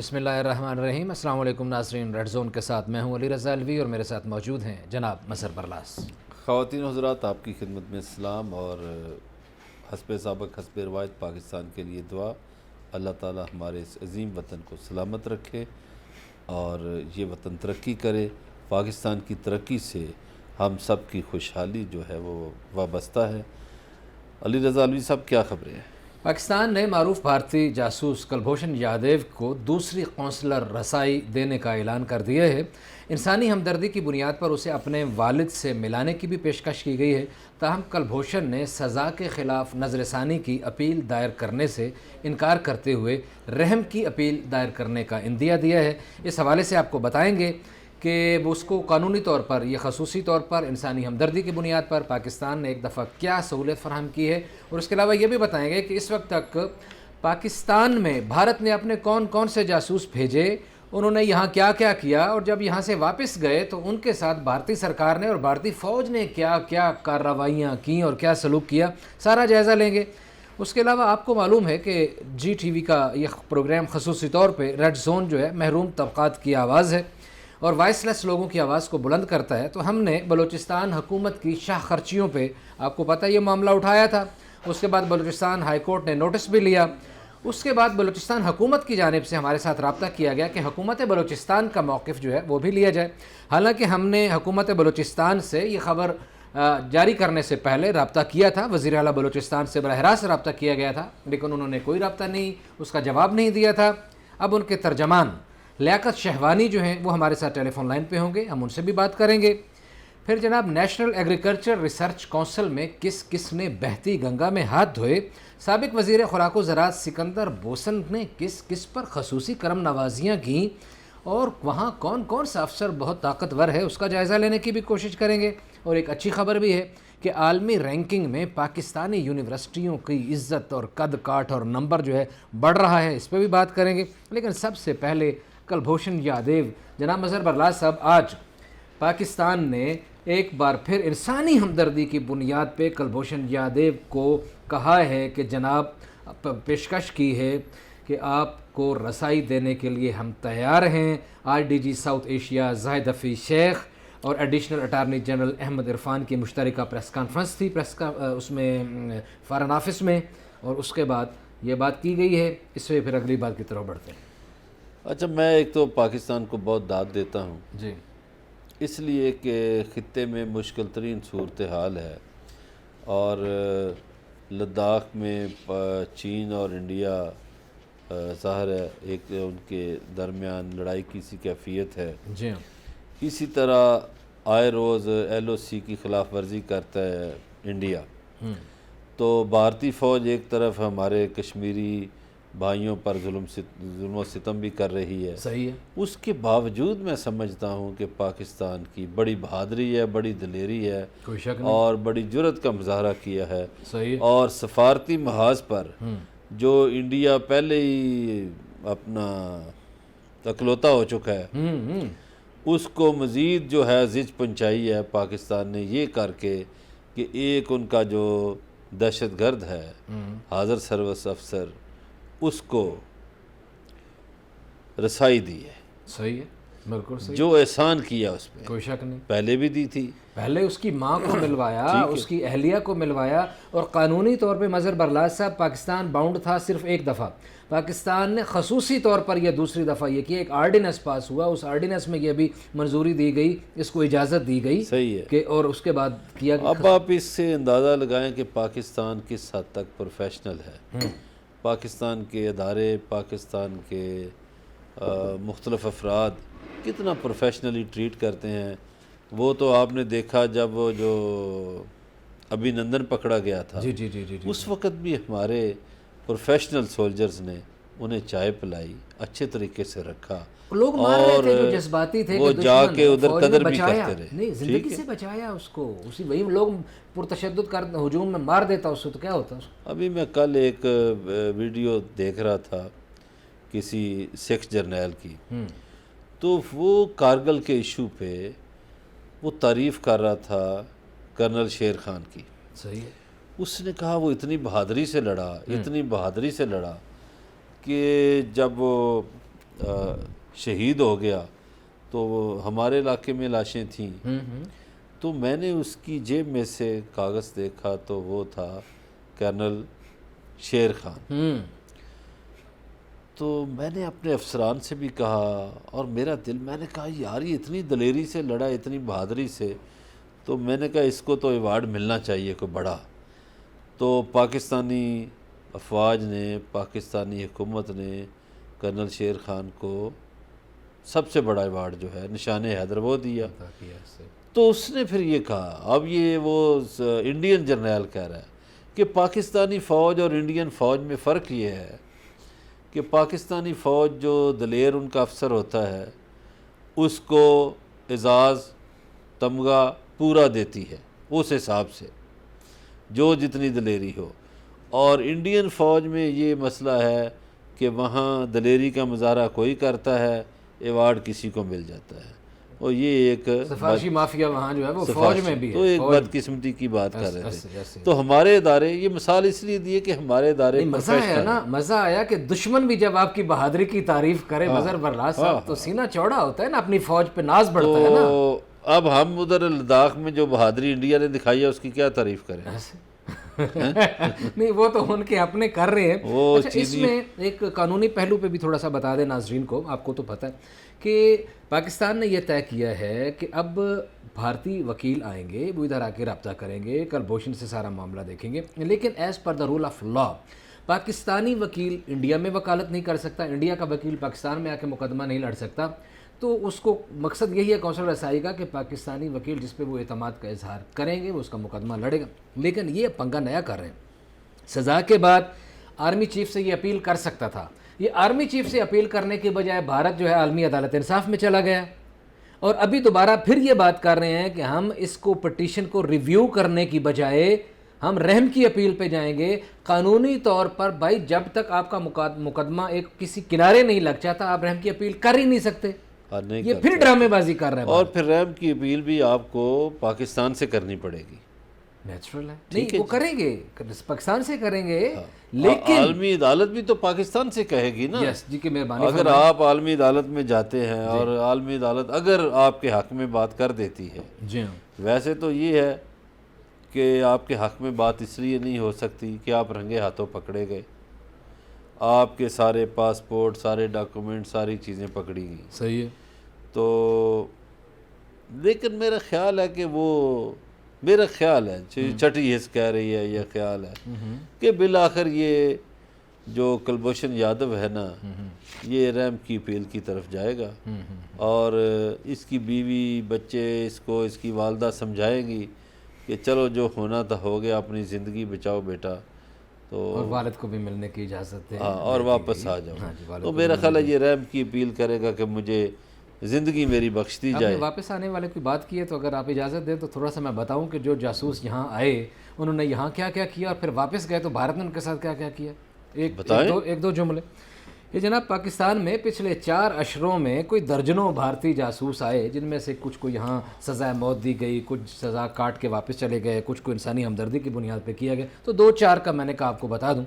بسم اللہ الرحمن الرحیم۔ السلام علیکم ناظرین، ریڈ زون کے ساتھ میں ہوں علی رضا الوی اور میرے ساتھ موجود ہیں جناب مظہر برلاس۔ خواتین و حضرات، آپ کی خدمت میں سلام اور حسب سابق حسب روایت پاکستان کے لیے دعا۔ اللہ تعالی ہمارے اس عظیم وطن کو سلامت رکھے اور یہ وطن ترقی کرے۔ پاکستان کی ترقی سے ہم سب کی خوشحالی جو ہے وہ وابستہ ہے۔ علی رضا الوی صاحب، کیا خبریں ہیں؟ پاکستان نے معروف بھارتی جاسوس کلبھوشن یادیو کو دوسری قونصلر رسائی دینے کا اعلان کر دیا ہے۔ انسانی ہمدردی کی بنیاد پر اسے اپنے والد سے ملانے کی بھی پیشکش کی گئی ہے، تاہم کلبھوشن نے سزا کے خلاف نظر ثانی کی اپیل دائر کرنے سے انکار کرتے ہوئے رحم کی اپیل دائر کرنے کا عندیہ دیا ہے۔ اس حوالے سے آپ کو بتائیں گے کہ وہ اس کو قانونی طور پر، یہ خصوصی طور پر انسانی ہمدردی کی بنیاد پر پاکستان نے ایک دفعہ کیا سہولت فراہم کی ہے، اور اس کے علاوہ یہ بھی بتائیں گے کہ اس وقت تک پاکستان میں بھارت نے اپنے کون کون سے جاسوس بھیجے، انہوں نے یہاں کیا کیا کیا، اور جب یہاں سے واپس گئے تو ان کے ساتھ بھارتی سرکار نے اور بھارتی فوج نے کیا کیا کارروائیاں کیں اور کیا سلوک کیا، سارا جائزہ لیں گے۔ اس کے علاوہ آپ کو معلوم ہے کہ جی ٹی وی کا یہ پروگرام خصوصی طور پہ ریڈ زون جو ہے محروم طبقات کی آواز ہے اور وائس لیس لوگوں کی آواز کو بلند کرتا ہے، تو ہم نے بلوچستان حکومت کی شاہ خرچیوں پہ، آپ کو پتہ یہ معاملہ اٹھایا تھا۔ اس کے بعد بلوچستان ہائی کورٹ نے نوٹس بھی لیا۔ اس کے بعد بلوچستان حکومت کی جانب سے ہمارے ساتھ رابطہ کیا گیا کہ حکومت بلوچستان کا موقف جو ہے وہ بھی لیا جائے۔ حالانکہ ہم نے حکومت بلوچستان سے یہ خبر جاری کرنے سے پہلے رابطہ کیا تھا، وزیر اعلیٰ بلوچستان سے براہ راست رابطہ کیا گیا تھا، لیکن انہوں نے کوئی رابطہ نہیں، اس کا جواب نہیں دیا تھا۔ اب ان کے ترجمان لیاقت شہوانی جو ہیں وہ ہمارے ساتھ ٹیلی فون لائن پہ ہوں گے، ہم ان سے بھی بات کریں گے۔ پھر جناب نیشنل ایگریکلچر ریسرچ کونسل میں کس کس نے بہتی گنگا میں ہاتھ دھوئے، سابق وزیر خوراک و زراعت سکندر بوسن نے کس کس پر خصوصی کرم نوازیاں کیں، اور وہاں کون کون سا افسر بہت طاقتور ہے، اس کا جائزہ لینے کی بھی کوشش کریں گے۔ اور ایک اچھی خبر بھی ہے کہ عالمی رینکنگ میں پاکستانی یونیورسٹیوں کی عزت اور قد کاٹ اور نمبر جو ہے بڑھ رہا ہے، اس پہ بھی بات کریں گے۔ لیکن سب سے پہلے کلبھوشن یادیو، جناب مظہر برلاس صاحب، آج پاکستان نے ایک بار پھر انسانی ہمدردی کی بنیاد پہ کلبھوشن یادیو کو کہا ہے کہ جناب پیشکش کی ہے کہ آپ کو رسائی دینے کے لیے ہم تیار ہیں۔ R D G South Asia Zahid Hafeez Sheikh اور additional attorney general Ahmed Irfan کی مشترکہ پریس کانفرنس تھی، اس میں فارن آفس میں، اور اس کے بعد یہ بات کی گئی ہے۔ اس سے پھر اگلی بات کی طرف بڑھتے ہیں۔ اچھا، میں ایک تو پاکستان کو بہت داد دیتا ہوں، جی، اس لیے کہ خطے میں مشکل ترین صورتحال ہے، اور لداخ میں چین اور انڈیا ظاہر ہے ایک ان کے درمیان لڑائی کی سی کیفیت ہے۔ جی ہاں، اسی طرح آئے روز ایل او سی کی خلاف ورزی کرتا ہے انڈیا، تو بھارتی فوج ایک طرف ہمارے کشمیری بھائیوں پر ظلم و ستم بھی کر رہی ہے۔ صحیح ہے، اس کے باوجود میں سمجھتا ہوں کہ پاکستان کی بڑی بہادری ہے، بڑی دلیری ہے، کوئی شک نہیں، اور بڑی جرأت کا مظاہرہ کیا ہے۔ صحیح ہے، اور سفارتی محاذ پر جو انڈیا پہلے ہی اپنا اکلوتا ہو چکا ہے، اس کو مزید جو ہے زچ پہنچائی ہے پاکستان نے یہ کر کے کہ ایک ان کا جو دہشت گرد ہے حاضر سروس افسر، اس کو رسائی دی ہے۔ صحیح ہے، بالکل صحیح، جو احسان کیا اس پہ کوئی شک نہیں۔ پہلے بھی دی تھی۔ پہلے اس کی ماں کو ملوایا، اس کی اہلیہ کو ملوایا، اور قانونی طور پہ مظہر برلاس صاحب پاکستان باؤنڈ تھا صرف ایک دفعہ۔ پاکستان نے خصوصی طور پر یہ دوسری دفعہ یہ کیا، ایک آرڈیننس پاس ہوا، اس آرڈیننس میں یہ بھی منظوری دی گئی، اس کو اجازت دی گئی صحیح ہے۔ کہ، اور اس کے بعد کیا گیا۔ اب آپ اس سے اندازہ لگائیں کہ پاکستان کس حد تک پروفیشنل ہے۔ پاکستان کے ادارے، پاکستان کے مختلف افراد کتنا پروفیشنلی ٹریٹ کرتے ہیں۔ وہ تو آپ نے دیکھا جب وہ جو ابھی نندن پکڑا گیا تھا، جی جی جی جی، اس وقت بھی ہمارے پروفیشنل سولجرز نے انہیں چائے پلائی، اچھے طریقے سے رکھا، لوگ مار رہے تھے جو جذباتی تھے، وہ کہ جا دشمن کے ادھر فوج نے قدر بھی بچایا، کرتے رہے۔ نہیں زندگی سے بچایا اس کو، اسی وہی لوگ پرتشدد کر ہجوم میں مار دیتا اس کو تو کیا ہوتا اس کو۔ ابھی میں کل ایک ویڈیو دیکھ رہا تھا کسی سکھ جرنیل کی، تو وہ کارگل کے ایشو پہ وہ تعریف کر رہا تھا کرنل شیر خان کی۔ صحیح ہے، اس نے کہا وہ اتنی بہادری سے لڑا، اتنی بہادری سے لڑا کہ جب وہ شہید ہو گیا تو ہمارے علاقے میں لاشیں تھیں، تو میں نے اس کی جیب میں سے کاغذ دیکھا تو وہ تھا کرنل شیر خان۔ تو میں نے اپنے افسران سے بھی کہا اور میرا دل، میں نے کہا یار یہ اتنی دلیری سے لڑا، اتنی بہادری سے، تو میں نے کہا اس کو تو ایوارڈ ملنا چاہیے کوئی بڑا۔ تو پاکستانی افواج نے، پاکستانی حکومت نے کرنل شیر خان کو سب سے بڑا ایوارڈ جو ہے نشان حیدر وہ دیا۔ تو اس نے پھر یہ کہا، اب یہ وہ انڈین جرنیل کہہ رہا ہے کہ پاکستانی فوج اور انڈین فوج میں فرق یہ ہے کہ پاکستانی فوج جو دلیر ان کا افسر ہوتا ہے اس کو اعزاز تمغہ پورا دیتی ہے اس حساب سے جو جتنی دلیری ہو، اور انڈین فوج میں یہ مسئلہ ہے کہ وہاں دلیری کا مظاہرہ کوئی کرتا ہے ایوارڈ کسی کو مل جاتا ہے، اور یہ ایک سفارشی مافیا وہاں جو ہے وہ فوج میں بھی ہے، تو ایک بدقسمتی کی بات کر رہے تھے۔ تو ہمارے ادارے، یہ مثال اس لیے دیے کہ ہمارے ادارے مزہ آیا نا، مزہ آیا کہ دشمن بھی جب آپ کی بہادری کی تعریف کرے مظہر برلاس صاحب تو سینہ چوڑا ہوتا ہے نا، اپنی فوج پہ ناز بڑھتا ہے نا۔ تو اب ہم ادھر لداخ میں جو بہادری انڈیا نے دکھائی ہے اس کی کیا تعریف کریں؟ نہیں وہ تو ان کے اپنے کر رہے ہیں۔ اچھا اس میں ایک قانونی پہلو پہ بھی تھوڑا سا بتا دیں ناظرین کو، آپ کو تو پتہ ہے کہ پاکستان نے یہ طے کیا ہے کہ اب بھارتی وکیل آئیں گے، وہ ادھر آ کے رابطہ کریں گے، کلبھوشن سے سارا معاملہ دیکھیں گے، لیکن as per the rule of law پاکستانی وکیل انڈیا میں وکالت نہیں کر سکتا، انڈیا کا وکیل پاکستان میں آ کے مقدمہ نہیں لڑ سکتا۔ تو اس کو مقصد یہی ہے کونسل رسائی کا کہ پاکستانی وکیل جس پہ وہ اعتماد کا اظہار کریں گے وہ اس کا مقدمہ لڑے گا، لیکن یہ پنگا نیا کر رہے ہیں۔ سزا کے بعد آرمی چیف سے یہ اپیل کر سکتا تھا، یہ آرمی چیف سے اپیل کرنے کے بجائے بھارت جو ہے عالمی عدالت انصاف میں چلا گیا، اور ابھی دوبارہ پھر یہ بات کر رہے ہیں کہ ہم اس کو پٹیشن کو ریویو کرنے کی بجائے ہم رحم کی اپیل پہ جائیں گے۔ قانونی طور پر بھائی جب تک آپ کا مقدمہ ایک کسی کنارے نہیں لگ جاتا آپ رحم کی اپیل کر ہی نہیں سکتے، یہ پھر ڈرامے بازی کر رہے ہیں۔ اور پھر رحم کی اپیل بھی آپ کو پاکستان سے کرنی پڑے گی، نیچرل ہے، نہیں وہ کریں گے، پاکستان سے کریں گے، لیکن عالمی عدالت بھی تو پاکستان سے کہے گی نا۔ یس جی کہ مہربانی، اگر آپ عالمی عدالت میں جاتے ہیں اور عالمی عدالت اگر آپ کے حق میں بات کر دیتی ہے، جی ہاں، ویسے تو یہ ہے کہ آپ کے حق میں بات اس لیے نہیں ہو سکتی کہ آپ رنگے ہاتھوں پکڑے گئے، آپ کے سارے پاسپورٹ، سارے ڈاکومنٹ، ساری چیزیں پکڑی گئیں، صحیح ہے۔ تو لیکن میرا خیال ہے کہ وہ، میرا خیال ہے چھٹی حص کہہ رہی ہے، یہ خیال ہے کہ بالآخر یہ جو کلبھوشن یادو ہے نا یہ رحم کی اپیل کی طرف جائے گا، اور اس کی بیوی بچے اس کو، اس کی والدہ سمجھائیں گی کہ چلو جو ہونا تھا ہو گیا، اپنی زندگی بچاؤ بیٹا، تو اور والد کو بھی ملنے کی اجازت ہے، ہاں اور واپس آ جاؤ۔ تو میرا خیال ہے یہ رحم کی اپیل کرے گا کہ مجھے زندگی میری بخش دی جائے۔ واپس آنے والے کی بات کی ہے تو اگر آپ اجازت دیں تو تھوڑا سا میں بتاؤں کہ جو جاسوس یہاں آئے انہوں نے یہاں کیا کیا کیا اور پھر واپس گئے تو بھارت نے ان کے ساتھ کیا کیا کیا، ایک دو جملے۔ یہ جناب پاکستان میں پچھلے 4 اشروں میں کوئی درجنوں بھارتی جاسوس آئے، جن میں سے کچھ کو یہاں سزائے موت دی گئی، کچھ سزا کاٹ کے واپس چلے گئے، کچھ کو انسانی ہمدردی کی بنیاد پہ کیا گیا۔ تو 2-4 کا میں نے کہا آپ کو بتا دوں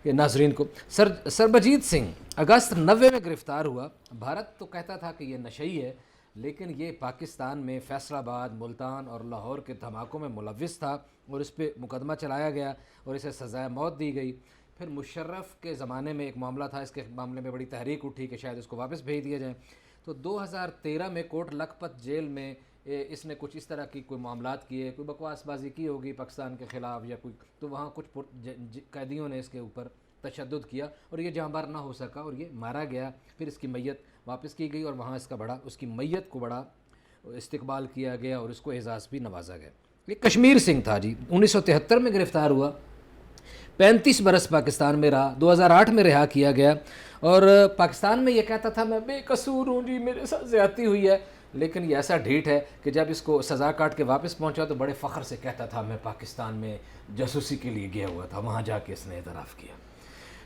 کہ ناظرین کو، سربجیت سنگھ اگست 90 میں گرفتار ہوا۔ بھارت تو کہتا تھا کہ یہ نشئی ہے، لیکن یہ پاکستان میں فیصل آباد، ملتان اور لاہور کے دھماکوں میں ملوث تھا اور اس پہ مقدمہ چلایا گیا اور اسے سزائے موت دی گئی۔ پھر مشرف کے زمانے میں ایک معاملہ تھا، اس کے معاملے میں بڑی تحریک اٹھی کہ شاید اس کو واپس بھیج دیا جائے۔ تو 2013 میں کوٹ لکھپت جیل میں اس نے کچھ اس طرح کی کوئی معاملات کیے، کوئی بکواس بازی کی ہوگی پاکستان کے خلاف یا کوئی، تو وہاں کچھ قیدیوں نے اس کے اوپر تشدد کیا اور یہ جاں بار نہ ہو سکا اور یہ مارا گیا۔ پھر اس کی میت واپس کی گئی اور وہاں اس کی میت کو بڑا استقبال کیا گیا اور اس کو اعزاز بھی نوازا گیا۔ یہ کشمیر سنگھ تھا جی، 1973 میں گرفتار ہوا، 35 برس پاکستان میں رہا، 2008 میں رہا کیا گیا اور پاکستان میں یہ کہتا تھا میں بے قصور ہوں جی، میرے ساتھ زیادتی ہوئی ہے، لیکن یہ ایسا ڈھیٹ ہے کہ جب اس کو سزا کاٹ کے واپس پہنچا تو بڑے فخر سے کہتا تھا میں پاکستان میں جاسوسی کے لیے گیا ہوا تھا، وہاں جا کے اس نے اعتراف کیا۔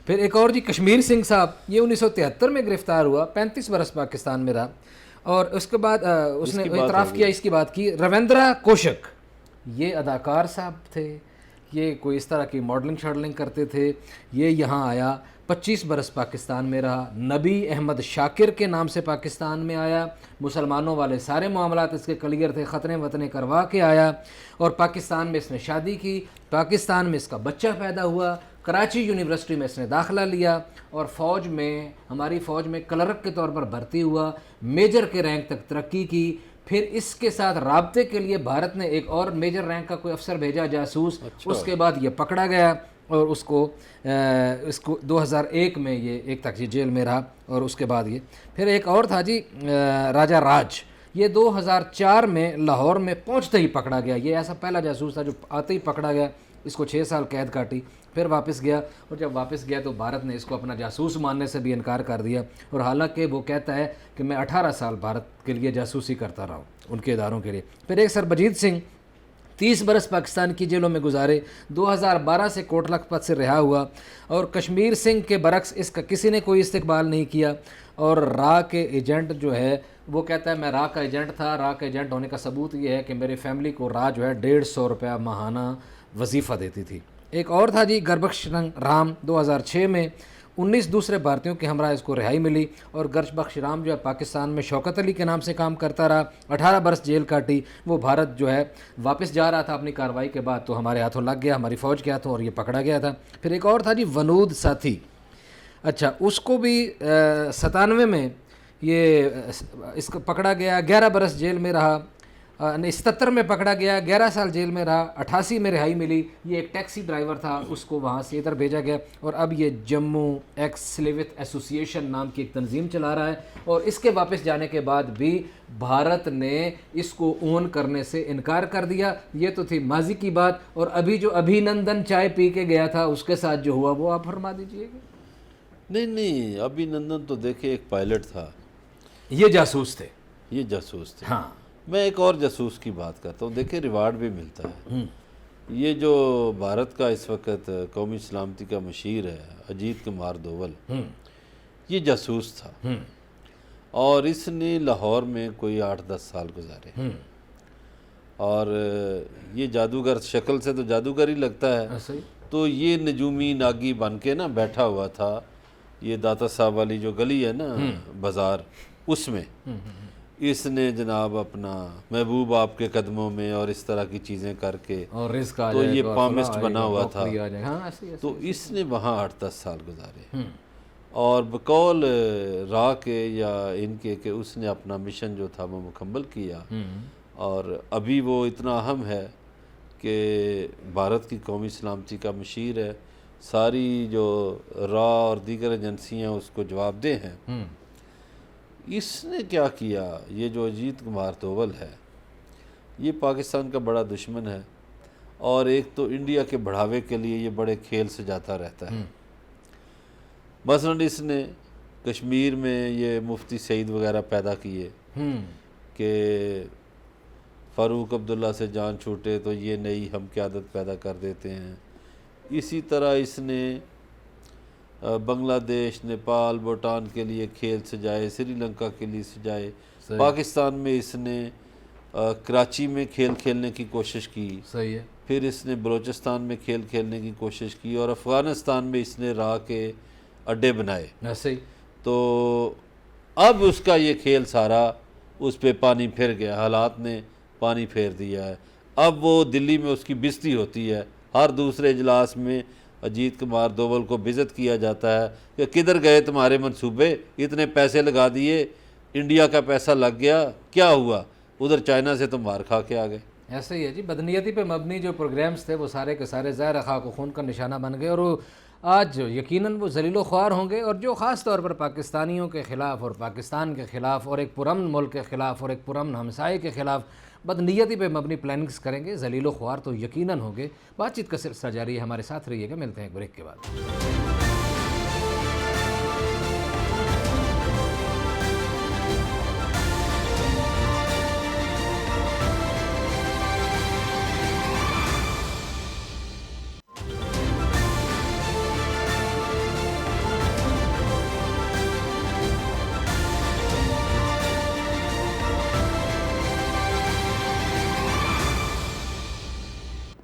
پھر ایک اور جی کشمیر سنگھ صاحب، یہ 1973 میں گرفتار ہوا، 35 برس پاکستان میں رہا اور اس کے بعد اس نے اعتراف کیا، اس کی بات کی۔ رویندرا کوشک، یہ اداکار صاحب تھے، یہ کوئی اس طرح کی ماڈلنگ شاڈلنگ کرتے تھے. یہ یہاں آیا, 25 برس پاکستان میں رہا, نبی احمد شاکر کے نام سے پاکستان میں آیا, مسلمانوں والے سارے معاملات اس کے کلیئر تھے, خطرے وطنے کروا کے آیا, اور پاکستان میں اس نے شادی کی, پاکستان میں اس کا بچہ پیدا ہوا, کراچی یونیورسٹی میں اس نے داخلہ لیا, اور فوج میں, ہماری فوج میں کلرک کے طور پر بھرتی ہوا, میجر کے رینک تک ترقی کی. پھر اس کے ساتھ رابطے کے لیے بھارت نے ایک اور میجر رینک کا کوئی افسر بھیجا, جاسوس. اس کے بعد یہ پکڑا گیا اور اس کو 2001 میں یہ ایک تک جیل میں رہا, اور اس کے بعد یہ پھر ایک اور تھا جی راجہ راج, یہ 2004 میں لاہور میں پہنچتے ہی پکڑا گیا. یہ ایسا پہلا جاسوس تھا جو آتے ہی پکڑا گیا, اس کو 6 سال قید کاٹی, پھر واپس گیا, اور جب واپس گیا تو بھارت نے اس کو اپنا جاسوس ماننے سے بھی انکار کر دیا, اور حالانکہ وہ کہتا ہے کہ میں 18 سال بھارت کے لیے جاسوسی کرتا رہا ہوں ان کے اداروں کے لیے. پھر ایک سربجیت سنگھ 30 برس پاکستان کی جیلوں میں گزارے, 2012 سے کوٹ لکھپت سے رہا ہوا, اور کشمیر سنگھ کے برعکس اس کا کسی نے کوئی استقبال نہیں کیا. اور را کے ایجنٹ جو ہے وہ کہتا ہے میں را کا ایجنٹ تھا, را کا ایجنٹ ہونے کا ثبوت یہ ہے کہ میری فیملی کو را جو ہے 150 روپیہ ماہانہ وظیفہ دیتی تھی. ایک اور تھا جی گربخش رام, 2006 میں 19 دوسرے بھارتیوں کے ہمراہ اس کو رہائی ملی, اور گربخش رام جو ہے پاکستان میں شوکت علی کے نام سے کام کرتا رہا, 18 برس جیل کاٹی. وہ بھارت جو ہے واپس جا رہا تھا اپنی کارروائی کے بعد تو ہمارے ہاتھوں لگ گیا, ہماری فوج کے ہاتھوں, اور یہ پکڑا گیا تھا. پھر ایک اور تھا جی ونود ساتھی, اچھا اس کو بھی 97 میں یہ اس کو پکڑا گیا, 11 برس جیل میں رہا, 77 میں پکڑا گیا, 11 سال جیل میں رہا, 88 میں رہائی ملی. یہ ایک ٹیکسی ڈرائیور تھا, اس کو وہاں سے ادھر بھیجا گیا, اور اب یہ جموں ایکس سلیوت ایسوسیشن نام کی ایک تنظیم چلا رہا ہے. اور اس کے واپس جانے کے بعد بھی بھارت نے اس کو اون کرنے سے انکار کر دیا. یہ تو تھی ماضی کی بات, اور ابھی جو ابھی نندن چائے پی کے گیا تھا اس کے ساتھ جو ہوا وہ آپ فرما دیجئے گا. نہیں, ابھی نندن تو دیکھیں ایک پائلٹ تھا, یہ جاسوس تھے, یہ جاسوس تھے. ہاں میں ایک اور جاسوس کی بات کرتا ہوں, دیکھیں ریوارڈ بھی ملتا ہے. یہ جو بھارت کا اس وقت قومی سلامتی کا مشیر ہے اجیت کمار دوول, یہ جاسوس تھا, اور اس نے لاہور میں کوئی 8-10 سال گزارے, اور یہ جادوگر, شکل سے تو جادوگر ہی لگتا ہے, تو یہ نجومی ناگی بن کے نا بیٹھا ہوا تھا. یہ داتا صاحب والی جو گلی ہے نا بازار, اس میں اس نے جناب اپنا محبوب آپ کے قدموں میں اور اس طرح کی چیزیں کر کے, اور رزق آ تو جائے یہ گا, پامسٹ بنا ہوا تھا, تو اس نے وہاں 8-10 سال گزارے. اور بقول را کے یا ان کے کہ اس نے اپنا مشن جو تھا وہ مکمل کیا, اور ابھی وہ اتنا اہم ہے کہ بھارت کی قومی سلامتی کا مشیر ہے. ساری جو را اور دیگر ایجنسیاں اس کو جواب دہ ہیں. اس نے کیا کیا, یہ جو اجیت کمار دوول ہے یہ پاکستان کا بڑا دشمن ہے, اور ایک تو انڈیا کے بڑھاوے کے لیے یہ بڑے کھیل سے جاتا رہتا ہے. مثلا اس نے کشمیر میں یہ مفتی سعید وغیرہ پیدا کیے کہ فاروق عبداللہ سے جان چھوٹے تو یہ نئی ہم قیادت پیدا کر دیتے ہیں. اسی طرح اس نے بنگلہ دیش, نیپال, بھوٹان کے لیے کھیل سجائے, سری لنکا کے لیے سجائے. پاکستان میں اس نے کراچی میں کھیل کھیلنے کی کوشش کی, صحیح ہے, پھر اس نے بلوچستان میں کھیل کھیلنے کی کوشش کی, اور افغانستان میں اس نے راہ کے اڈے بنائے. صحیح. تو اب اس کا یہ کھیل سارا اس پہ پانی پھر گیا, حالات نے پانی پھیر دیا ہے. اب وہ دلی میں اس کی بےزتی ہوتی ہے, ہر دوسرے اجلاس میں اجیت کمار دوول کو بےعزت کیا جاتا ہے کہ کدھر گئے تمہارے منصوبے, اتنے پیسے لگا دیے, انڈیا کا پیسہ لگ گیا, کیا ہوا, ادھر چائنا سے تو مار کھا کے آ گئے. ایسے ہی ہے جی, بدنیتی پہ مبنی جو پروگرامز تھے وہ سارے کے سارے زہر خاک و خون کا نشانہ بن گئے, اور آج یقیناً وہ ذلیل و خوار ہوں گے, اور جو خاص طور پر پاکستانیوں کے خلاف اور پاکستان کے خلاف اور ایک پرامن ملک کے خلاف اور ایک پرامن ہمسائے کے خلاف بدنیتی پہ مبنی پلاننگز کریں گے, ذلیل و خوار تو یقیناً ہوں گے. بات چیت کا سلسلہ جاری ہے, ہمارے ساتھ رہیے گا, ملتے ہیں ایک بریک کے بعد.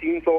300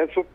SOP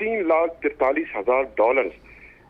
$3,43,000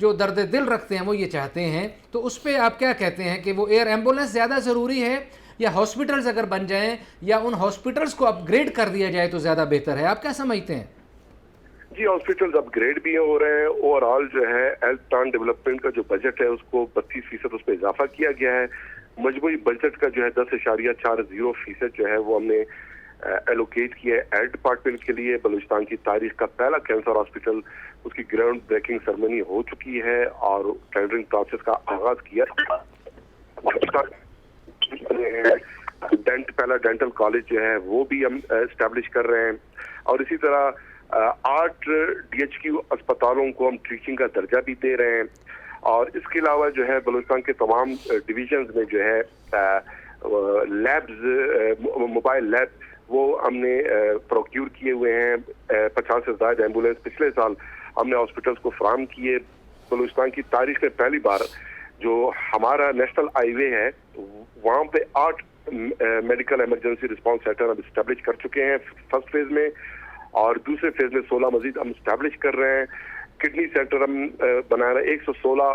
جو درد دل رکھتے ہیں وہ یہ چاہتے ہیں، تو اس پہ آپ کیا کہتے ہیں کہ وہ ایئر ایمبولینس زیادہ ضروری ہے یا ہاسپٹلز اگر بن جائیں یا ان ہاسپٹلز کو اپ گریڈ کر دیا جائے تو زیادہ بہتر ہے؟ آپ کیا سمجھتے ہیں؟ جی ہاسپٹلز اپ گریڈ بھی ہو رہے ہیں، اوور آل جو ہے ہیلتھ پلان ڈیولپمنٹ کا جو بجٹ ہے اس کو 32% اس پہ اضافہ کیا گیا ہے. مجموعی بجٹ کا جو ہے 10.40% جو ہے وہ ہم نے ایلوکیٹ کیا ہے ایئر ڈپارٹمنٹ کے لیے. بلوچستان کی تاریخ کا پہلا کینسر ہاسپٹل، اس کی گراؤنڈ بریکنگ سرمنی ہو چکی ہے اور ٹینڈرنگ پروسیس کا آغاز کیا. پہلا ڈینٹل کالج جو ہے وہ بھی ہم اسٹیبلش کر رہے ہیں، اور اسی طرح 8 DHQ اسپتالوں کو ہم ٹیچنگ کا درجہ بھی دے رہے ہیں. اور اس کے علاوہ جو ہے بلوچستان کے تمام ڈویژنز میں جو ہے لیبز، موبائل لیب وہ ہم نے پروکیور کیے ہوئے ہیں. 50 سے زائد ایمبولینس پچھلے سال ہم نے ہاسپٹلس کو فراہم کیے. بلوچستان کی تاریخ میں پہلی بار جو ہمارا نیشنل ہائی وے ہے وہاں پہ 8 میڈیکل ایمرجنسی رسپانس سینٹر ہم اسٹیبلش کر چکے ہیں فرسٹ فیز میں، اور دوسرے فیز میں 16 مزید ہم اسٹیبلش کر رہے ہیں. کڈنی سینٹر ہم بنا رہے ہیں. 116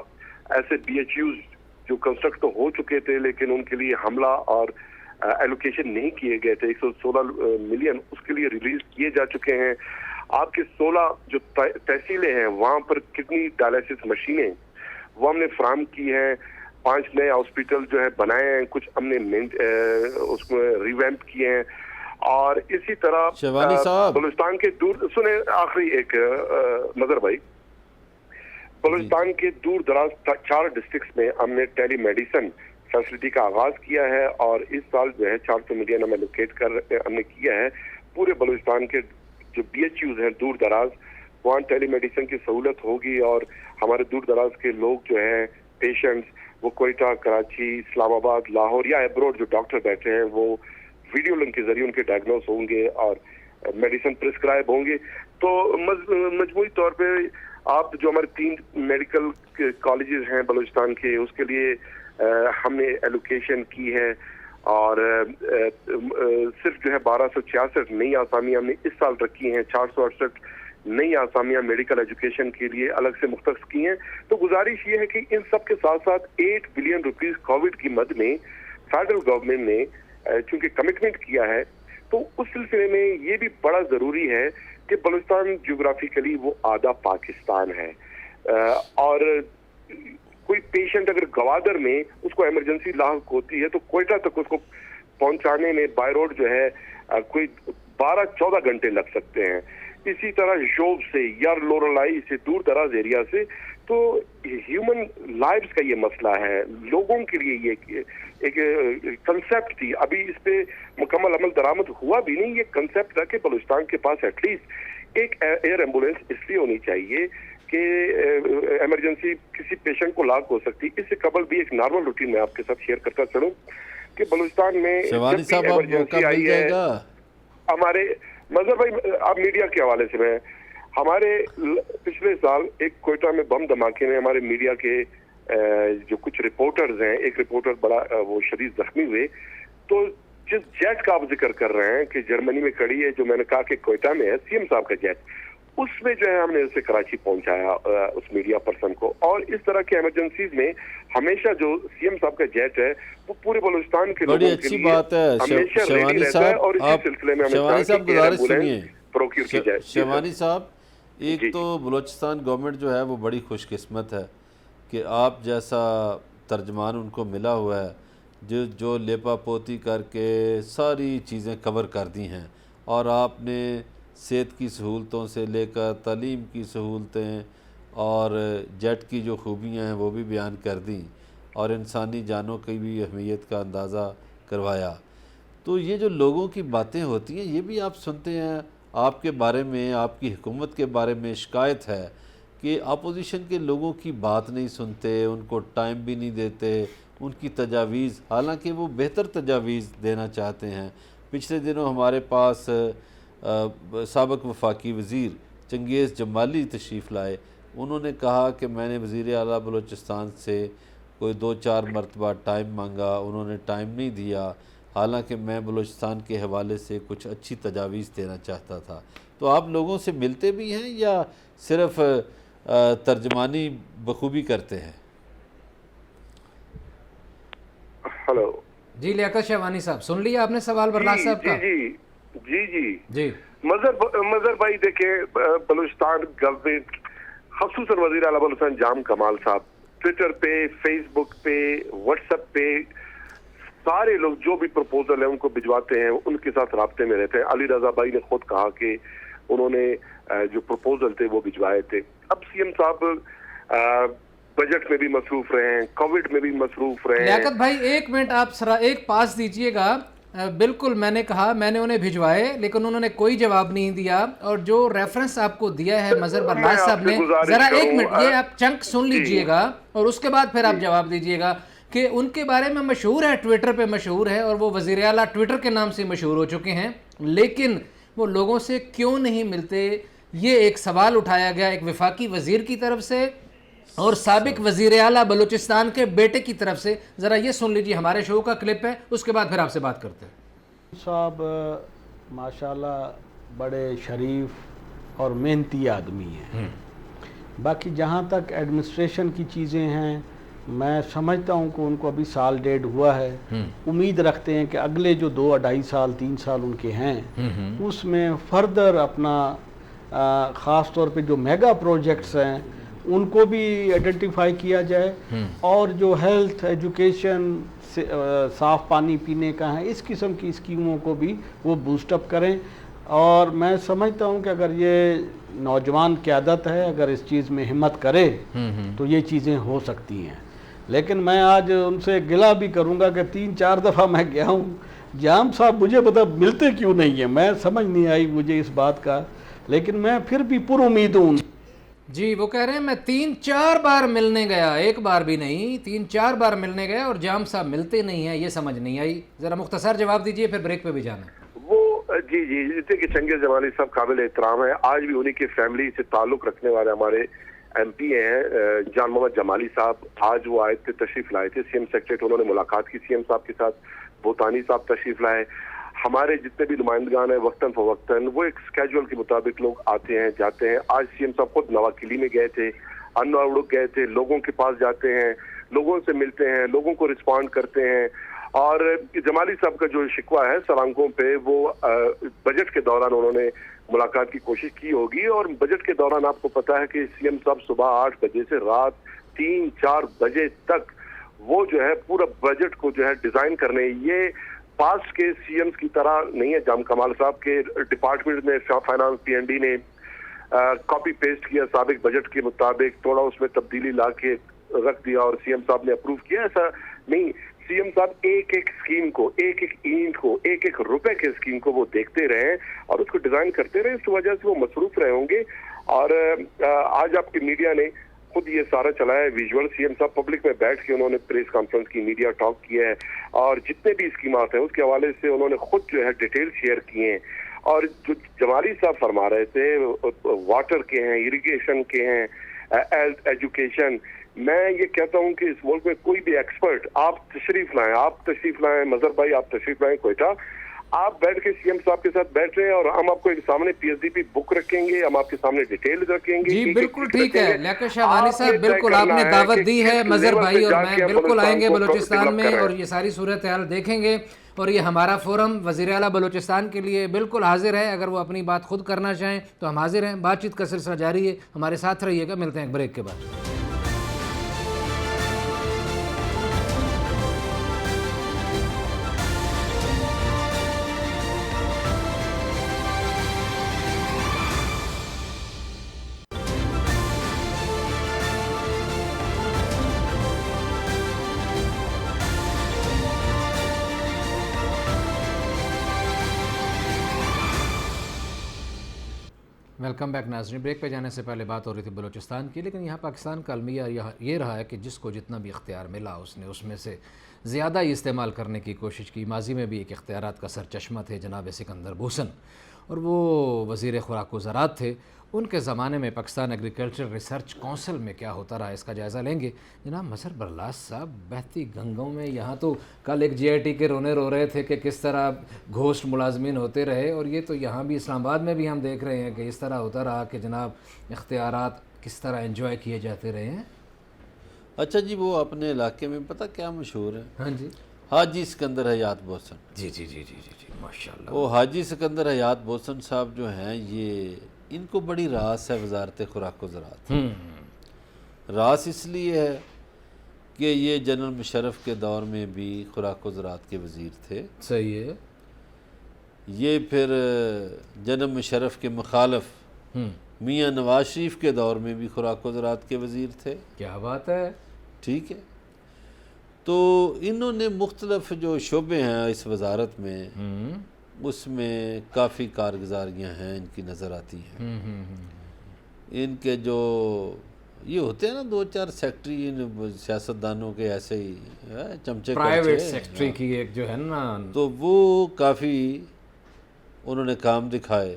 ایسے BHUs جو کنسٹرکٹ تو ہو چکے تھے لیکن ان کے لیے حملہ اور ایلوکیشن نہیں کیے گئے تھے. 116 ملین اس کے لیے ریلیز کیے جا چکے ہیں. آپ کے 16 جو تحصیلیں ہیں وہاں پر کڈنی ڈائلسس مشینیں وہ ہم نے فراہم کی ہیں. 5 نئے ہاسپٹل جو ہے بنائے ہیں، کچھ ہم نے اس میں ریویمپ کیے ہیں. اور اسی طرح شیوانی صاحب بلوچستان کے دور سنیں آخری ایک نظر بھائی، بلوچستان کے دور دراز 4 ڈسٹرکٹس میں ہم نے ٹیلی میڈیسن فیسلٹی کا آغاز کیا ہے، اور اس سال جو ہے 400 ملین ہم ایلوکیٹ ہم نے کیا ہے. پورے بلوچستان کے جو BHUs ہیں دور دراز وہاں ٹیلی میڈیسن کی سہولت ہوگی، اور ہمارے دور دراز کے لوگ جو ہیں پیشنٹس وہ کوئٹہ، کراچی، اسلام آباد، لاہور یا ایبروڈ جو ڈاکٹر بیٹھے ہیں وہ ویڈیو لنک کے ذریعے ان کے ڈائگنوز ہوں گے اور میڈیسن پرسکرائب ہوں گے. تو مجموعی طور پہ آپ جو ہمارے 3 میڈیکل کالجز ہیں بلوچستان کے اس کے لیے ہم نے ایلوکیشن کی ہے، اور صرف جو ہے 1266 نئی آسامیاں ہم نے اس سال رکھی ہیں. 468 نئی آسامیاں میڈیکل ایجوکیشن کے لیے الگ سے مختص کی ہیں. تو گزارش یہ ہے کہ ان سب کے ساتھ ساتھ 8 بلین روپیز کووڈ کی مد میں فیڈرل گورنمنٹ نے چونکہ کمٹمنٹ کیا ہے، تو اس سلسلے میں یہ بھی بڑا ضروری ہے کہ بلوچستان جغرافیکلی وہ آدھا پاکستان ہے، اور کوئی پیشنٹ اگر گوادر میں اس کو ایمرجنسی لاحق ہوتی ہے تو کوئٹہ تک اس کو پہنچانے میں بائی روڈ جو ہے کوئی 12-14 گھنٹے لگ سکتے ہیں. اسی طرح جوب سے یا لورالائی سے دور دراز ایریا سے. تو ہیومن لائفز کا یہ مسئلہ ہے، لوگوں کے لیے یہ ایک کنسیپٹ تھی، ابھی اس پہ مکمل عمل درآمد ہوا بھی نہیں. یہ کنسیپٹ تھا کہ بلوچستان کے پاس ایٹ لیسٹ ایک ایئر ایمبولینس اس لیے ہونی چاہیے کہ ایمرجنسی کسی پیشنٹ کو لاحق ہو سکتی. اس سے قبل بھی ایک نارمل روٹین میں آپ کے ساتھ شیئر کرتا چلوں کہ بلوچستان میں شیوانی صاحب ایمرجنسی آئی ہے ہمارے مظہر بھائی، آپ میڈیا کے حوالے سے میں ہمارے پچھلے سال ایک کوئٹہ میں بم دھماکے میں ہمارے میڈیا کے جو کچھ رپورٹرز ہیں، ایک رپورٹر بڑا وہ شدید زخمی ہوئے. تو جس جیٹ کا آپ ذکر کر رہے ہیں کہ جرمنی میں کھڑی ہے، جو میں نے کہا کہ کوئٹہ میں ہے CM صاحب کا جیٹ، اس میں جو ہے ہم نے اسے کراچی پہنچایا اس میڈیا پرسن کو. اور اس طرح کے ایمرجنسیز میں ہمیشہ جو CM صاحب کا جیٹ ہے وہ پورے بلوچستان کے بڑی اچھی بات ہے. شیوانی صاحب، اور اسی سلسلے میں شیوانی صاحب گزارش سنیے. پروکیور کی جائے. شیوانی صاحب، ایک تو بلوچستان گورنمنٹ جو ہے وہ بڑی خوش قسمت ہے کہ آپ جیسا ترجمان ان کو ملا ہوا ہے جو لیپا پوتی کر کے ساری چیزیں کور کر دی ہیں، اور آپ نے صحت کی سہولتوں سے لے کر تعلیم کی سہولتیں اور جیٹ کی جو خوبیاں ہیں وہ بھی بیان کر دیں، اور انسانی جانوں کی بھی اہمیت کا اندازہ کروایا. تو یہ جو لوگوں کی باتیں ہوتی ہیں یہ بھی آپ سنتے ہیں. آپ کے بارے میں، آپ کی حکومت کے بارے میں شکایت ہے کہ اپوزیشن کے لوگوں کی بات نہیں سنتے، ان کو ٹائم بھی نہیں دیتے، ان کی تجاویز، حالانکہ وہ بہتر تجاویز دینا چاہتے ہیں. پچھلے دنوں ہمارے پاس سابق وفاقی وزیر چنگیز جمالی تشریف لائے. انہوں نے کہا کہ میں نے وزیر اعلیٰ بلوچستان سے کوئی 2-4 مرتبہ ٹائم مانگا، انہوں نے ٹائم نہیں دیا، حالانکہ میں بلوچستان کے حوالے سے کچھ اچھی تجاویز دینا چاہتا تھا. تو آپ لوگوں سے ملتے بھی ہیں یا صرف ترجمانی بخوبی کرتے ہیں۔ ہلو جی لیاقت شہوانی صاحب سن لیا آپ نے سوال برلاس صاحب کا؟ جی مظہر بھائی دیکھیں، بلوچستان گورنمنٹ خصوصاً وزیر اعلیٰ بلوچستان جام کمال صاحب ٹویٹر پہ، فیس بک پہ، واٹس ایپ پہ سارے لوگ جو بھی پروپوزل ہیں ان کو بھجواتے ہیں، ان کے ساتھ رابطے میں رہتے ہیں۔ علی رضا بھائی نے خود کہا کہ انہوں نے جو پروپوزل تھے وہ بھجوائے تھے۔ اب سی ایم صاحب بجٹ میں بھی مصروف رہے ہیں، کووڈ میں بھی مصروف رہے ہیں۔ لیاقت بھائی ایک منٹ آپ ایک پاس دیجئے گا۔ بالکل میں نے کہا میں نے انہیں بھجوائے لیکن انہوں نے کوئی جواب نہیں دیا، اور جو ریفرنس آپ کو دیا ہے مظہر برلاس صاحب نے، ذرا ایک منٹ یہ آپ چنک سن لیجئے گا اور اس کے بعد پھر آپ جواب دیجئے گا کہ ان کے بارے میں مشہور ہے، ٹویٹر پہ مشہور ہے اور وہ وزیر اعلیٰ ٹویٹر کے نام سے مشہور ہو چکے ہیں، لیکن وہ لوگوں سے کیوں نہیں ملتے؟ یہ ایک سوال اٹھایا گیا ایک وفاقی وزیر کی طرف سے اور سابق وزیر اعلیٰ بلوچستان کے بیٹے کی طرف سے۔ ذرا یہ سن لیجیے، ہمارے شو کا کلپ ہے، اس کے بعد پھر آپ سے بات کرتے ہیں۔ صاحب ماشاءاللہ بڑے شریف اور محنتی آدمی ہیں، باقی جہاں تک ایڈمنسٹریشن کی چیزیں ہیں میں سمجھتا ہوں کہ ان کو ابھی سال ڈیڑھ ہوا ہے، امید رکھتے ہیں کہ اگلے جو 2-2.5 سال 3 سال ان کے ہیں اس میں فردر اپنا خاص طور پہ جو میگا پروجیکٹس ہیں ان کو بھی آئیڈینٹیفائی کیا جائے، اور جو ہیلتھ، ایجوکیشن، صاف پانی پینے کا ہے، اس قسم کی اسکیموں کو بھی وہ بوسٹ اپ کریں۔ اور میں سمجھتا ہوں کہ اگر یہ نوجوان قیادت ہے، اگر اس چیز میں ہمت کرے تو یہ چیزیں ہو سکتی ہیں۔ لیکن میں آج ان سے گلہ بھی کروں گا کہ 3-4 دفعہ میں گیا ہوں، جام صاحب مجھے پتہ ملتے کیوں نہیں ہیں، میں سمجھ نہیں آئی مجھے اس بات کا، لیکن میں پھر بھی پر امید ہوں۔ جی وہ کہہ رہے ہیں میں 3-4 بار ملنے گیا، ایک بار بھی نہیں، 3-4 بار ملنے گیا اور جام صاحب ملتے نہیں ہیں، یہ سمجھ نہیں آئی۔ ذرا مختصر جواب دیجئے پھر بریک پہ بھی جانا ہے۔ وہ جی جیسے کہ چنگیز جمالی صاحب قابل احترام ہے، آج بھی انہی کی فیملی سے تعلق رکھنے والے ہمارے ایم پی ہیں جان محمد جمالی صاحب، آج وہ آئے تھے، تشریف لائے تھے سی ایم سیکریٹریٹ، انہوں نے ملاقات کی سی ایم صاحب کے ساتھ، بوتانی صاحب تشریف لائے۔ ہمارے جتنے بھی نمائندگان ہیں وقتاً فوقتاً وہ ایک سکیجول کے مطابق لوگ آتے ہیں جاتے ہیں۔ آج سی ایم صاحب خود نواکلی میں گئے تھے، انوڑک گئے تھے، لوگوں کے پاس جاتے ہیں، لوگوں سے ملتے ہیں، لوگوں کو رسپونڈ کرتے ہیں۔ اور جمالی صاحب کا جو شکوہ ہے سرانگوں پہ، وہ بجٹ کے دوران انہوں نے ملاقات کی کوشش کی ہوگی، اور بجٹ کے دوران آپ کو پتا ہے کہ سی ایم صاحب صبح 8 بجے سے رات 3-4 بجے تک وہ جو ہے پورا بجٹ کو جو ہے ڈیزائن کرنے، یہ پاسٹ کے سی ایمز کی طرح نہیں ہے۔ جام کمال صاحب کے ڈپارٹمنٹ میں فائنانس پی این ڈی نے کاپی پیسٹ کیا سابق بجٹ کے مطابق، تھوڑا اس میں تبدیلی لا کے رکھ دیا اور سی ایم صاحب نے اپروو کیا، ایسا نہیں۔ سی ایم صاحب ایک ایک اسکیم کو، ایک ایک اینٹ کو، ایک ایک روپے کے اسکیم کو وہ دیکھتے رہے اور اس کو ڈیزائن کرتے رہے، اس وجہ سے وہ مصروف رہے ہوں گے۔ اور آج آپ کی میڈیا نے خود یہ سارا چلایا ہے ویژول، سی ایم صاحب پبلک میں بیٹھ کے انہوں نے پریس کانفرنس کی، میڈیا ٹاک کیا ہے، اور جتنے بھی اسکیمات ہیں اس کے حوالے سے انہوں نے خود جو ہے ڈیٹیل شیئر کیے ہیں۔ اور جو جمالی صاحب فرما رہے تھے واٹر کے ہیں، اریگیشن کے ہیں، ہیلتھ، ایجوکیشن، میں یہ کہتا ہوں کہ اس ملک میں کوئی بھی ایکسپرٹ آپ تشریف لائیں، مظہر بھائی آپ تشریف لائیں کوئٹہ، آپ بیٹھ کے سی ایم صاحب کے ساتھ بیٹھ رہے ہیں اور ہم آپ کو ایک سامنے پی ایس ڈی پی بک رکھیں گے، ہم آپ کے سامنے ڈیٹیل رکھیں گے۔ جی بالکل ٹھیک ہے لیاقت شہوانی صاحب، بالکل آپ نے دعوت دی ہے مظہر بھائی، اور میں بالکل آئیں گے بلوچستان میں اور یہ ساری صورتحال دیکھیں گے، اور یہ ہمارا فورم وزیر اعلیٰ بلوچستان کے لیے بالکل حاضر ہے، اگر وہ اپنی بات خود کرنا چاہیں تو ہم حاضر ہیں۔ بات چیت کا سلسلہ جاری ہے، ہمارے ساتھ رہیے گا، ملتے ہیں ایک بریک کے بعد۔ ویلکم بیک ناظرین، بریک پہ جانے سے پہلے بات ہو رہی تھی بلوچستان کی، لیکن یہاں پاکستان کا المیہ یہ رہا ہے کہ جس کو جتنا بھی اختیار ملا اس نے اس میں سے زیادہ ہی استعمال کرنے کی کوشش کی۔ ماضی میں بھی ایک اختیارات کا سرچشمہ تھے جناب سکندر بھوسن، اور وہ وزیر خوراک و زراعت تھے۔ ان کے زمانے میں پاکستان ایگریکلچر ریسرچ کونسل میں کیا ہوتا رہا اس کا جائزہ لیں گے۔ جناب مظہر برلاس صاحب، بہتی گنگوں میں یہاں تو کل ایک جی آئی ٹی کے رونے رو رہے تھے کہ کس طرح گھوسٹ ملازمین ہوتے رہے، اور یہ تو یہاں بھی اسلام آباد میں بھی ہم دیکھ رہے ہیں کہ اس طرح ہوتا رہا کہ جناب اختیارات کس طرح انجوائے کیے جاتے رہے ہیں. اچھا جی، وہ اپنے علاقے میں پتہ کیا مشہور ہے؟ ہاں جی حاجی سکندر حیات بوسن. جی جی جی جی جی جی ماشاء اللہ. وہ حاجی سکندر حیات بوسن صاحب جو ہیں، یہ ان کو بڑی راس ہے وزارت خوراک و زراعت. راس اس لیے ہے کہ یہ جنرل مشرف کے دور میں بھی خوراک و زراعت کے وزیر تھے. صحیح ہے. یہ پھر جنرل مشرف کے مخالف میاں نواز شریف کے دور میں بھی خوراک و زراعت کے وزیر تھے. کیا بات ہے. ٹھیک ہے. تو انہوں نے مختلف جو شعبے ہیں اس وزارت میں، اس میں کافی کارگزاریاں ہیں ان کی نظر آتی ہیں. ان کے جو یہ ہوتے ہیں نا 2-4 سیکٹری ان سیاستدانوں کے ایسے ہی چمچے پرائیویٹ سیکٹری کی ایک جو ہے نا، تو وہ کافی انہوں نے کام دکھائے.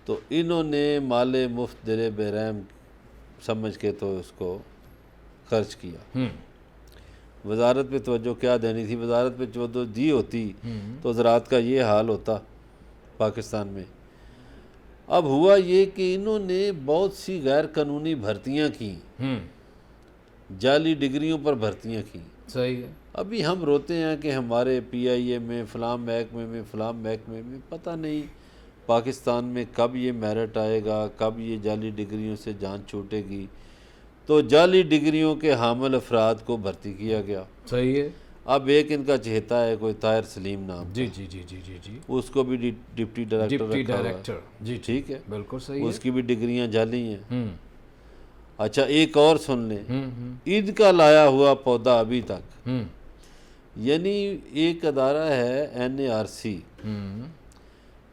تو انہوں نے مال مفت دل بے رحم سمجھ کے تو اس کو خرچ کیا. وزارت پہ توجہ کیا دینی تھی؟ وزارت پہ توجہ دی ہوتی تو زراعت کا یہ حال ہوتا پاکستان میں. اب ہوا یہ کہ انہوں نے بہت سی غیر قانونی بھرتیاں کی، جعلی ڈگریوں پر بھرتیاں کی. صحیح ہے. ابھی ہم روتے ہیں کہ ہمارے پی آئی اے میں فلاں محکمے میں فلاں محکمے میں، پتہ نہیں پاکستان میں کب یہ میرٹ آئے گا، کب یہ جعلی ڈگریوں سے جان چھوٹے گی. تو جعلی ڈگریوں کے حامل افراد کو بھرتی کیا گیا. صحیح ہے. اب ایک ان کا چہتا ہے کوئی طاہر سلیم نام، جی جی جی جی جی جی اس کو بھی ڈپٹی ڈائریکٹر ڈپٹی رکھا ہوا ہے. ڈائریکٹر. جی ٹھیک ہے. بالکل صحیح ہے. اس کی بھی ڈگریاں جعلی ہیں. اچھا ایک اور سن لیں، ان کا لایا ہوا پودا ابھی تک، یعنی ایک ادارہ ہے NARC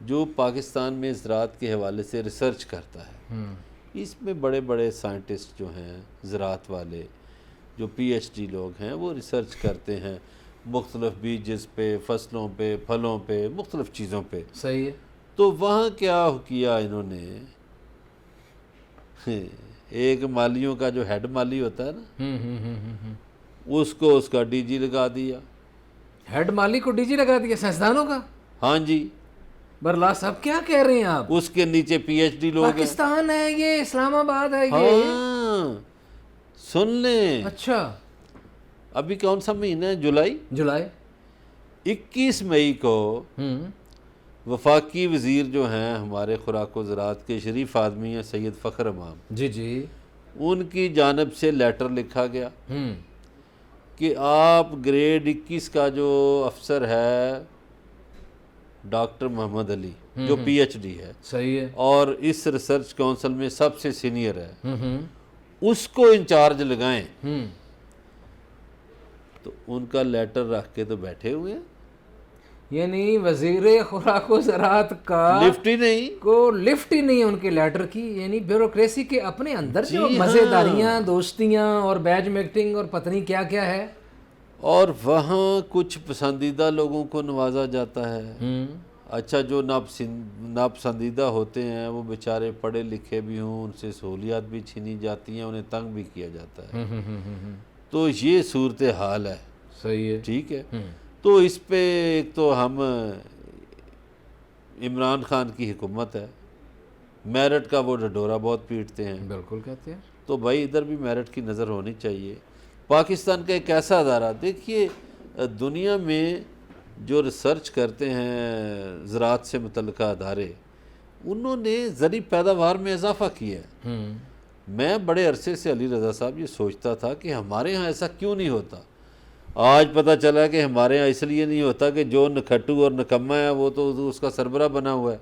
جو پاکستان میں زراعت کے حوالے سے ریسرچ کرتا ہے. اس میں بڑے بڑے سائنٹسٹ جو ہیں زراعت والے، جو PhD لوگ ہیں، وہ ریسرچ کرتے ہیں مختلف بیجز پہ، فصلوں پہ، پھلوں پہ، مختلف چیزوں پہ. صحیح ہے. تو وہاں کیا کیا انہوں نے، ایک مالیوں کا جو ہیڈ مالی ہوتا ہے نا، اس کو اس کا DG لگا دیا. ہیڈ مالی کو DG لگا دیا سائنسدانوں کا؟ ہاں جی. برلا صاحب کیا کہہ رہے ہیں آپ؟ اس کے نیچے PhD لوگ ہیں. پاکستان ہے یہ، اسلام آباد ہے یہ. ہاں سن لیں. اچھا ابھی کون سا مہینہ ہے؟ جولائی. 21 مئی کو وفاقی وزیر جو ہیں ہمارے خوراک و زراعت کے شریف آدمی ہیں سید فخر امام، جی جی، ان کی جانب سے لیٹر لکھا گیا کہ آپ گریڈ 21 کا جو افسر ہے ڈاکٹر محمد علی، جو PhD ہے، صحیح ہے، اور اس ریسرچ کونسل میں سب سے سینئر ہے، اس کو انچارج لگائیں. تو ان کا لیٹر رکھ کے تو بیٹھے ہوئے ہیں. یعنی وزیر خوراک و زراعت کا لفٹ ہی نہیں، کو لفٹ ہی نہیں ان کے لیٹر کی. یعنی بیوروکریسی کے اپنے اندر جو مزیداریاں، دوستیاں اور بیج میٹنگ اور پتہ نہیں کیا کیا ہے. اور وہاں کچھ پسندیدہ لوگوں کو نوازا جاتا ہے. اچھا جو ناپسندیدہ ہوتے ہیں وہ بیچارے پڑھے لکھے بھی ہوں، ان سے سہولیات بھی چھینی جاتی ہیں، انہیں تنگ بھی کیا جاتا ہے. تو یہ صورتحال ہے. صحیح ہے. ٹھیک ہے. تو اس پہ ایک تو ہم عمران خان کی حکومت ہے، میرٹ کا وہ ڈھڈورا بہت پیٹتے ہیں. بالکل کہتے ہیں. تو بھائی ادھر بھی میرٹ کی نظر ہونی چاہیے. پاکستان کا ایک ایسا ادارہ، دیکھیے دنیا میں جو ریسرچ کرتے ہیں زراعت سے متعلقہ ادارے، انہوں نے زرعی پیداوار میں اضافہ کیا ہے. میں بڑے عرصے سے علی رضا صاحب یہ سوچتا تھا کہ ہمارے ہاں ایسا کیوں نہیں ہوتا. آج پتہ چلا کہ ہمارے ہاں اس لیے نہیں ہوتا کہ جو نکھٹو اور نکما ہے وہ تو اس کا سربراہ بنا ہوا ہے.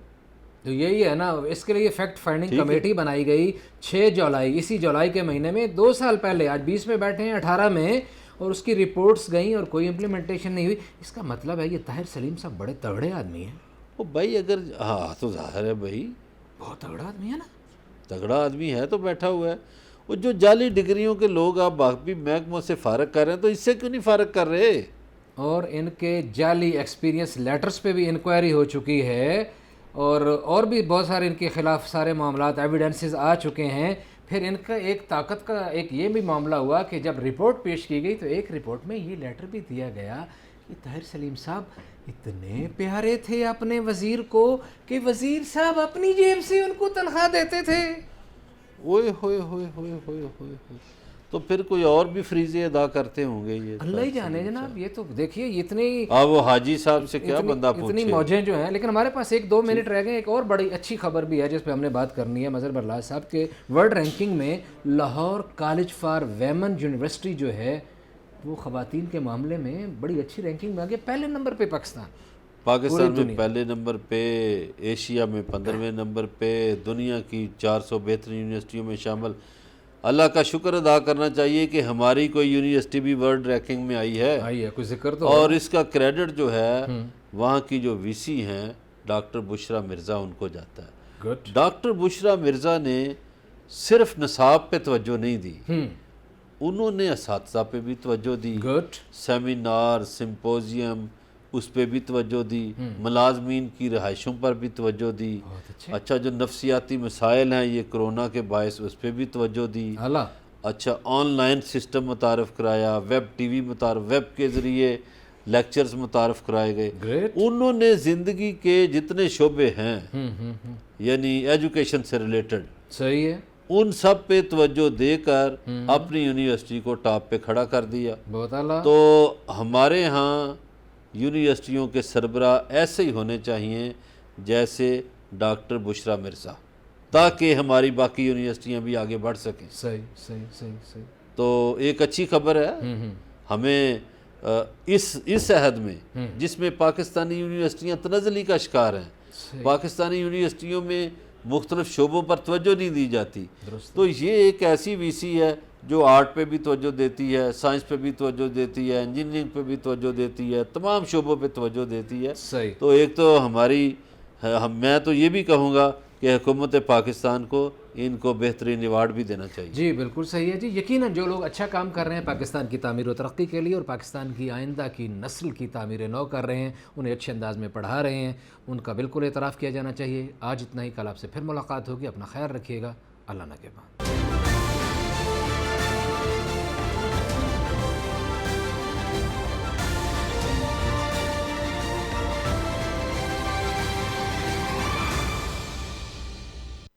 تو یہی ہے نا، اس کے لیے فیکٹ فائنڈنگ کمیٹی بنائی گئی 6 جولائی، اسی جولائی کے مہینے میں 2 سال پہلے. آج 20 میں بیٹھے ہیں، 18 میں، اور اس کی رپورٹس گئیں اور کوئی امپلیمنٹیشن نہیں ہوئی. اس کا مطلب ہے یہ طاہر سلیم صاحب بڑے تگڑے آدمی ہیں. وہ بھائی اگر ہاں تو ظاہر ہے بھائی بہت تگڑا آدمی ہے نا. تگڑا آدمی ہے تو بیٹھا ہوا ہے. وہ جو جعلی ڈگریوں کے لوگ آپ باقی محکموں سے فارغ کر رہے ہیں تو اس سے کیوں نہیں فارغ کر رہے؟ اور ان کے جعلی ایکسپیرینس لیٹرز پہ بھی انکوائری ہو چکی ہے، اور بھی بہت سارے ان کے خلاف سارے معاملات ایویڈنسز آ چکے ہیں. پھر ان کا ایک طاقت کا ایک یہ بھی معاملہ ہوا کہ جب رپورٹ پیش کی گئی تو ایک رپورٹ میں یہ لیٹر بھی دیا گیا کہ طاہر سلیم صاحب اتنے پیارے تھے اپنے وزیر کو کہ وزیر صاحب اپنی جیب سے ان کو تنخواہ دیتے تھے. اوئے ہوئے ہوئے ہوئے ہوئے ہوئے ہوئے، تو پھر کوئی اور بھی فریضے ادا کرتے ہوں گے یہ اللہ ہی جانے جناب. یہ تو دیکھیے اتنی وہ حاجی صاحب سے کیا بندہ اتنی پوچھے. موجیں جو ہیں. لیکن ہمارے پاس 1-2 منٹ رہ گئے. ایک اور بڑی اچھی خبر بھی ہے جس پہ ہم نے بات کرنی ہے. مظہر برلاج صاحب کے ورلڈ رینکنگ میں Lahore college for women university جو ہے وہ خواتین کے معاملے میں بڑی اچھی رینکنگ میں آ گیا. پہلے نمبر پہ پاکستان میں پہلے نمبر پہ، ایشیا میں 15ویں نمبر پہ، دنیا کی 400 بہترین یونیورسٹیوں میں شامل. اللہ کا شکر ادا کرنا چاہیے کہ ہماری کوئی یونیورسٹی بھی ورلڈ رینکنگ میں آئی ہے، کوئی ذکر تو. اور اس کا کریڈٹ جو ہے وہاں کی جو وی سی ہیں ڈاکٹر بشرا مرزا ان کو جاتا ہے. گڈ. ڈاکٹر بشرا مرزا نے صرف نصاب پہ توجہ نہیں دی، انہوں نے اساتذہ پہ بھی توجہ دی، گڈ. سیمینار سمپوزیم اس پہ بھی توجہ دی، ملازمین کی رہائشوں پر بھی توجہ دی. اچھا جو نفسیاتی مسائل ہیں یہ کرونا کے باعث اس پہ بھی توجہ دی. اچھا آن لائن سسٹم متعارف کرایا، ویب ٹی وی متعارف، ویب کے ذریعے لیکچرز متعارف کرائے گئے. انہوں نے زندگی کے جتنے شعبے ہیں یعنی ایجوکیشن سے ریلیٹڈ، صحیح ہے، ان سب پہ توجہ دے کر اپنی یونیورسٹی کو ٹاپ پہ کھڑا کر دیا. بہت اعلیٰ. تو ہمارے ہاں یونیورسٹیوں کے سربراہ ایسے ہی ہونے چاہیے جیسے ڈاکٹر بشرا مرزا، تاکہ ہماری باقی یونیورسٹیاں بھی آگے بڑھ سکیں. صحیح صحیح صحیح صحیح. تو ایک اچھی خبر ہے ہمیں اس عہد میں جس میں پاکستانی یونیورسٹیاں تنزلی کا شکار ہیں، پاکستانی یونیورسٹیوں میں مختلف شعبوں پر توجہ نہیں دی جاتی. تو یہ ایک ایسی وی سی ہے جو آرٹ پہ بھی توجہ دیتی ہے، سائنس پہ بھی توجہ دیتی ہے، انجینئرنگ پہ بھی توجہ دیتی ہے، تمام شعبوں پہ توجہ دیتی ہے. صحیح. تو ایک تو ہماری میں تو یہ بھی کہوں گا کہ حکومت پاکستان کو ان کو بہترین ایوارڈ بھی دینا چاہیے. جی بالکل صحیح ہے جی. یقیناً جو لوگ اچھا کام کر رہے ہیں پاکستان کی تعمیر و ترقی کے لیے اور پاکستان کی آئندہ کی نسل کی تعمیر نو کر رہے ہیں، انہیں اچھے انداز میں پڑھا رہے ہیں، ان کا بالکل اعتراف کیا جانا چاہیے. آج اتنا ہی، کل آپ سے پھر ملاقات ہوگی. اپنا خیال رکھیے گا. اللہ نگہبان.